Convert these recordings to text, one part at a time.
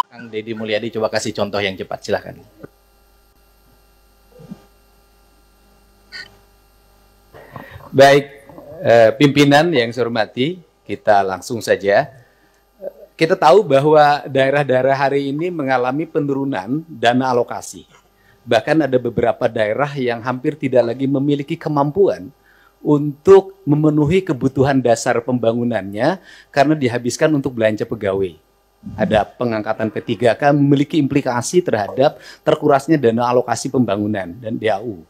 Kang Deddy Mulyadi coba kasih contoh yang cepat, silahkan. Baik, pimpinan yang saya hormati, kita langsung saja. Kita tahu bahwa daerah-daerah hari ini mengalami penurunan dana alokasi. Bahkan ada beberapa daerah yang hampir tidak lagi memiliki kemampuan untuk memenuhi kebutuhan dasar pembangunannya karena dihabiskan untuk belanja pegawai. Ada pengangkatan P3K memiliki implikasi terhadap terkurasnya dana alokasi pembangunan dan DAU.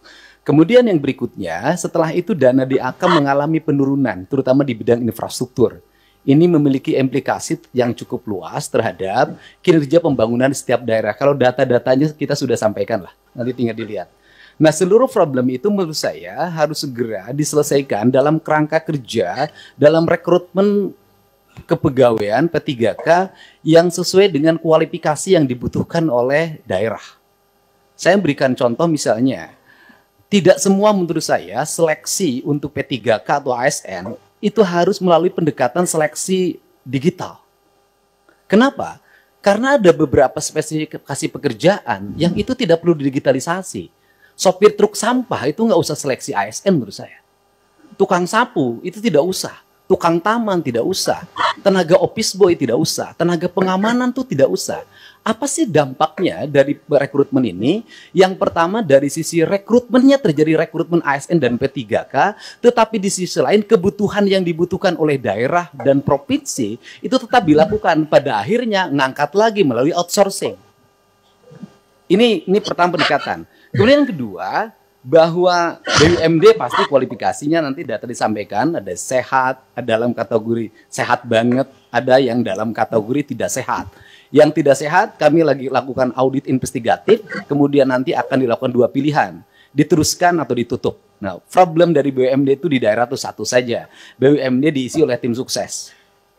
Kemudian yang berikutnya, setelah itu dana DAK mengalami penurunan, terutama di bidang infrastruktur. Ini memiliki implikasi yang cukup luas terhadap kinerja pembangunan di setiap daerah. Kalau data-datanya kita sudah sampaikan lah, nanti tinggal dilihat. Nah, seluruh problem itu menurut saya harus segera diselesaikan dalam kerangka kerja, dalam rekrutmen kepegawaian P3K yang sesuai dengan kualifikasi yang dibutuhkan oleh daerah. Saya berikan contoh misalnya, tidak semua menurut saya seleksi untuk P3K atau ASN itu harus melalui pendekatan seleksi digital. Kenapa? Karena ada beberapa spesifikasi pekerjaan yang itu tidak perlu digitalisasi. Sopir truk sampah itu nggak usah seleksi ASN menurut saya. Tukang sapu itu tidak usah. Tukang taman tidak usah. Tenaga office boy tidak usah. Tenaga pengamanan tuh tidak usah. Apa sih dampaknya dari rekrutmen ini? Yang pertama dari sisi rekrutmennya terjadi rekrutmen ASN dan P3K, tetapi di sisi lain kebutuhan yang dibutuhkan oleh daerah dan provinsi itu tetap dilakukan. Pada akhirnya ngangkat lagi melalui outsourcing. Ini pertama pendekatan. Kemudian yang kedua, bahwa BUMD pasti kualifikasinya nanti data disampaikan, ada sehat, ada dalam kategori sehat banget, ada yang dalam kategori tidak sehat. Yang tidak sehat kami lagi lakukan audit investigatif, kemudian nanti akan dilakukan dua pilihan, diteruskan atau ditutup. Nah, problem dari BUMD itu di daerah itu satu saja, BUMD diisi oleh tim sukses.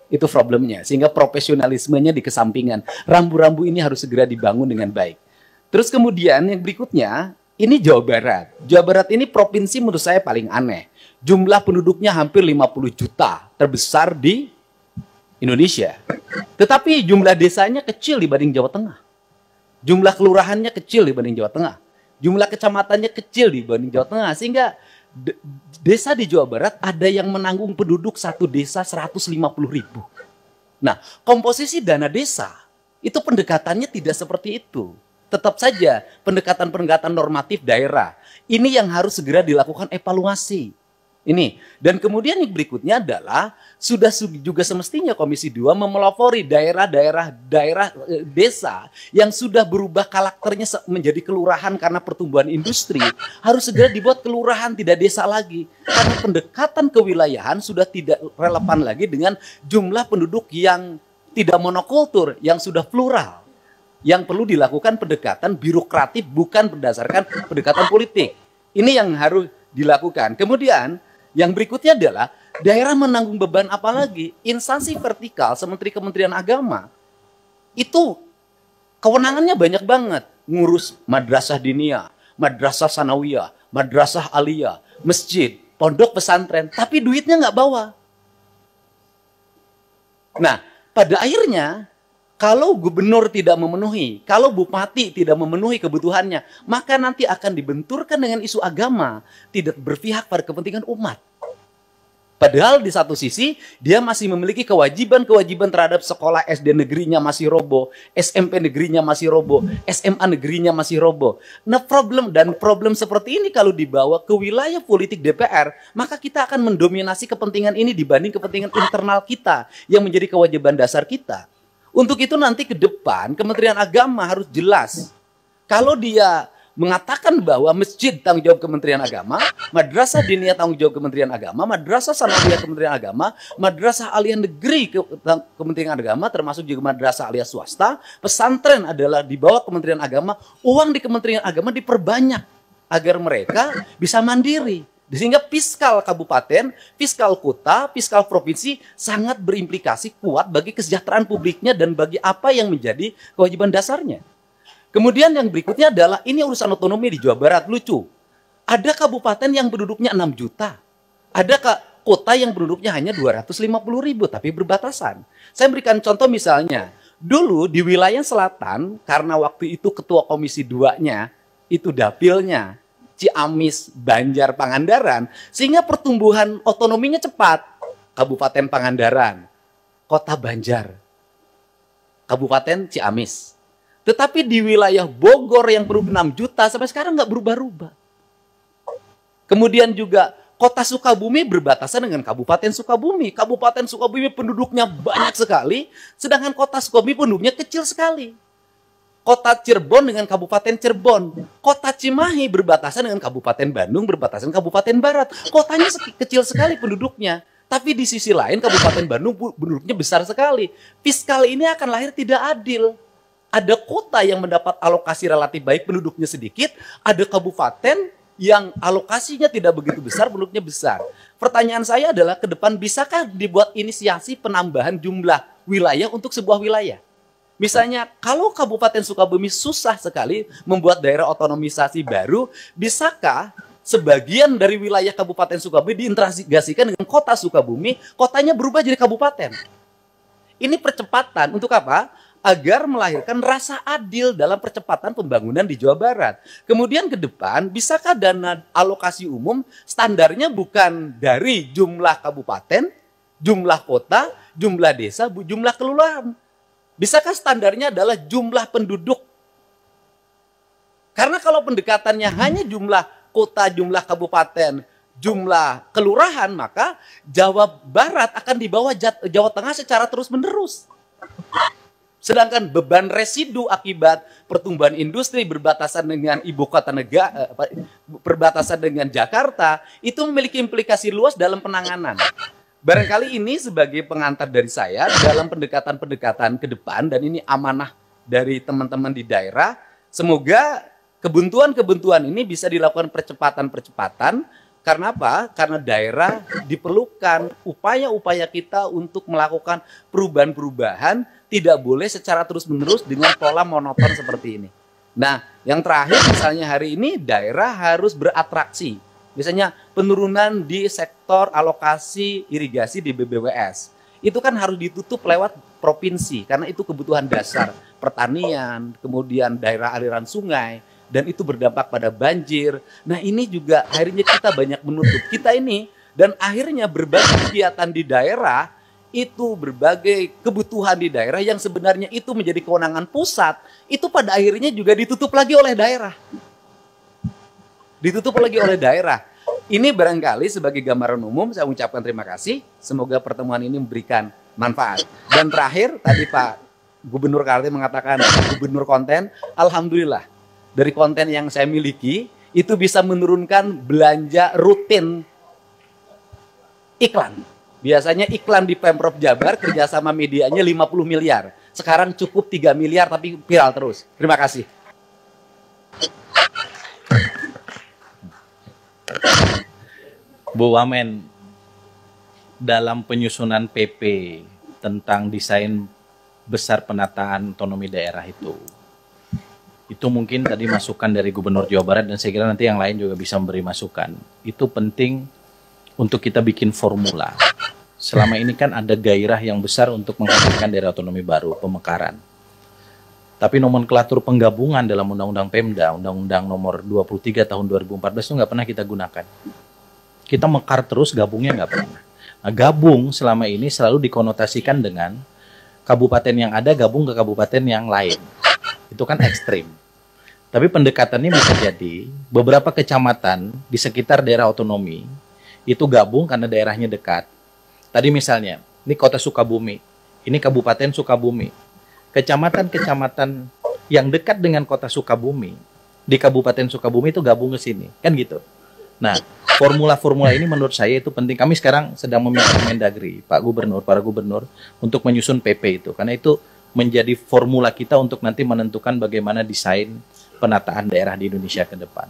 Itu problemnya, sehingga profesionalismenya dikesampingan. Rambu-rambu ini harus segera dibangun dengan baik. Terus kemudian yang berikutnya, ini Jawa Barat. Jawa Barat ini provinsi menurut saya paling aneh. Jumlah penduduknya hampir 50 juta, terbesar di Indonesia. Tetapi jumlah desanya kecil dibanding Jawa Tengah. Jumlah kelurahannya kecil dibanding Jawa Tengah. Jumlah kecamatannya kecil dibanding Jawa Tengah. Sehingga desa di Jawa Barat ada yang menanggung penduduk satu desa 150.000. Nah, komposisi dana desa itu pendekatannya tidak seperti itu. Tetap saja pendekatan-pendekatan normatif daerah. Ini yang harus segera dilakukan evaluasi. Ini. Dan kemudian yang berikutnya adalah sudah juga semestinya Komisi 2 memelopori daerah desa yang sudah berubah karakternya menjadi kelurahan karena pertumbuhan industri. Harus segera dibuat kelurahan, tidak desa lagi. Karena pendekatan kewilayahan sudah tidak relevan lagi dengan jumlah penduduk yang tidak monokultur, yang sudah plural. Yang perlu dilakukan pendekatan birokratif bukan berdasarkan pendekatan politik. Ini yang harus dilakukan. Kemudian yang berikutnya adalah daerah menanggung beban apa lagi? Instansi vertikal seperti Kementerian Agama itu kewenangannya banyak banget. Ngurus madrasah diniyah, madrasah sanawiyah, madrasah aliyah, masjid, pondok pesantren. Tapi duitnya nggak bawa. Nah, pada akhirnya kalau gubernur tidak memenuhi, kalau bupati tidak memenuhi kebutuhannya, maka nanti akan dibenturkan dengan isu agama, tidak berpihak pada kepentingan umat. Padahal di satu sisi, dia masih memiliki kewajiban-kewajiban terhadap sekolah SD negerinya masih roboh, SMP negerinya masih roboh, SMA negerinya masih roboh. Nah, problem seperti ini kalau dibawa ke wilayah politik DPR, maka kita akan mendominasi kepentingan ini dibanding kepentingan internal kita, yang menjadi kewajiban dasar kita. Untuk itu nanti ke depan Kementerian Agama harus jelas. Kalau dia mengatakan bahwa masjid tanggung jawab Kementerian Agama, madrasah diniyah tanggung jawab Kementerian Agama, madrasah sanawiyah Kementerian Agama, madrasah aliyah negeri Kementerian Agama, termasuk juga madrasah aliyah swasta, pesantren adalah di bawah Kementerian Agama, uang di Kementerian Agama diperbanyak agar mereka bisa mandiri. Sehingga fiskal kabupaten, fiskal kota, fiskal provinsi sangat berimplikasi kuat bagi kesejahteraan publiknya dan bagi apa yang menjadi kewajiban dasarnya. Kemudian yang berikutnya adalah ini urusan otonomi di Jawa Barat. Lucu. Ada kabupaten yang penduduknya 6 juta. Ada kota yang penduduknya hanya 250.000 tapi berbatasan. Saya berikan contoh misalnya, dulu di wilayah selatan karena waktu itu ketua komisi 2-nya itu dapilnya Ciamis, Banjar, Pangandaran, sehingga pertumbuhan otonominya cepat. Kabupaten Pangandaran, Kota Banjar, Kabupaten Ciamis. Tetapi di wilayah Bogor yang penduduk 6 juta sampai sekarang nggak berubah-ubah. Kemudian juga Kota Sukabumi berbatasan dengan Kabupaten Sukabumi. Kabupaten Sukabumi penduduknya banyak sekali, sedangkan Kota Sukabumi penduduknya kecil sekali. Kota Cirebon dengan Kabupaten Cirebon. Kota Cimahi berbatasan dengan Kabupaten Bandung, berbatasan Kabupaten Barat. Kotanya kecil sekali penduduknya. Tapi di sisi lain Kabupaten Bandung penduduknya besar sekali. Fiskal ini akan lahir tidak adil. Ada kota yang mendapat alokasi relatif baik, penduduknya sedikit. Ada kabupaten yang alokasinya tidak begitu besar, penduduknya besar. Pertanyaan saya adalah ke depan bisakah dibuat inisiasi penambahan jumlah wilayah untuk sebuah wilayah? Misalnya, kalau Kabupaten Sukabumi susah sekali membuat daerah otonomisasi baru, bisakah sebagian dari wilayah Kabupaten Sukabumi diintegrasikan dengan Kota Sukabumi, kotanya berubah jadi kabupaten? Ini percepatan untuk apa? Agar melahirkan rasa adil dalam percepatan pembangunan di Jawa Barat. Kemudian ke depan, bisakah dana alokasi umum standarnya bukan dari jumlah kabupaten, jumlah kota, jumlah desa, jumlah kelurahan? Bisakah standarnya adalah jumlah penduduk? Karena kalau pendekatannya hanya jumlah kota, jumlah kabupaten, jumlah kelurahan, maka Jawa Barat akan di bawah Jawa Tengah secara terus-menerus. Sedangkan beban residu akibat pertumbuhan industri berbatasan dengan ibu kota negara, berbatasan dengan Jakarta, itu memiliki implikasi luas dalam penanganan. Barangkali ini sebagai pengantar dari saya dalam pendekatan-pendekatan ke depan, dan ini amanah dari teman-teman di daerah. Semoga kebuntuan-kebuntuan ini bisa dilakukan percepatan-percepatan. Karena apa? Karena daerah diperlukan upaya-upaya kita untuk melakukan perubahan-perubahan, tidak boleh secara terus-menerus dengan pola monoton seperti ini. Nah, yang terakhir misalnya hari ini daerah harus beratraksi. Misalnya penurunan di sektor alokasi irigasi di BBWS. Itu kan harus ditutup lewat provinsi, karena itu kebutuhan dasar pertanian, kemudian daerah aliran sungai, dan itu berdampak pada banjir. Nah ini juga akhirnya kita banyak menutup. Kita ini, dan akhirnya berbagai kegiatan di daerah, itu berbagai kebutuhan di daerah yang sebenarnya itu menjadi kewenangan pusat, itu pada akhirnya juga ditutup lagi oleh daerah. Ditutup lagi oleh daerah. Ini barangkali sebagai gambaran umum saya ucapkan terima kasih. Semoga pertemuan ini memberikan manfaat. Dan terakhir tadi Pak Gubernur Kaltim mengatakan gubernur konten. Alhamdulillah dari konten yang saya miliki itu bisa menurunkan belanja rutin iklan. Biasanya iklan di Pemprov Jabar kerjasama medianya 50 miliar. Sekarang cukup 3 miliar tapi viral terus. Terima kasih. Bu Wamen, dalam penyusunan PP tentang desain besar penataan otonomi daerah itu mungkin tadi masukan dari Gubernur Jawa Barat, dan saya kira nanti yang lain juga bisa memberi masukan. Itu penting untuk kita bikin formula. Selama ini kan ada gairah yang besar untuk menghadirkan daerah otonomi baru, pemekaran. Tapi nomenklatur penggabungan dalam Undang-Undang Pemda, Undang-Undang nomor 23 tahun 2014 itu nggak pernah kita gunakan. Kita mekar terus, gabungnya nggak pernah. Nah, gabung selama ini selalu dikonotasikan dengan kabupaten yang ada gabung ke kabupaten yang lain. Itu kan ekstrim. Tapi pendekatannya bisa jadi beberapa kecamatan di sekitar daerah otonomi itu gabung karena daerahnya dekat. Tadi misalnya, ini kota Sukabumi, ini kabupaten Sukabumi. Kecamatan-kecamatan yang dekat dengan kota Sukabumi, di kabupaten Sukabumi itu gabung ke sini. Kan gitu. Nah, formula-formula ini menurut saya itu penting. Kami sekarang sedang meminta Mendagri, Pak Gubernur, para gubernur, untuk menyusun PP itu. Karena itu menjadi formula kita untuk nanti menentukan bagaimana desain penataan daerah di Indonesia ke depan.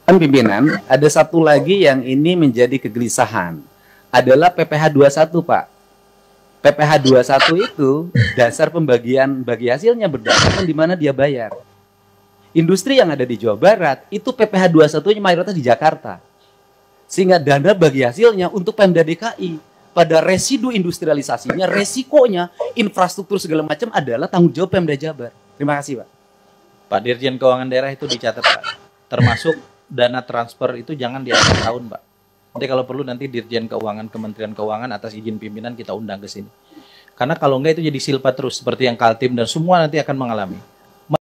Pimpinan, ada satu lagi yang ini menjadi kegelisahan. Adalah PPh 21, Pak. PPh 21 itu dasar pembagian bagi hasilnya berdasarkan di mana dia bayar. Industri yang ada di Jawa Barat itu PPh 21-nya mayoritas di Jakarta. Sehingga dana bagi hasilnya untuk Pemda DKI pada residu industrialisasinya, resikonya, infrastruktur segala macam adalah tanggung jawab Pemda Jabar. Terima kasih, Pak. Pak Dirjen Keuangan Daerah itu dicatat, Pak. Termasuk dana transfer itu jangan di akhir tahun, Pak. Nanti kalau perlu nanti Dirjen Keuangan Kementerian Keuangan atas izin pimpinan kita undang ke sini. Karena kalau enggak itu jadi silpa terus seperti yang Kaltim dan semua nanti akan mengalami.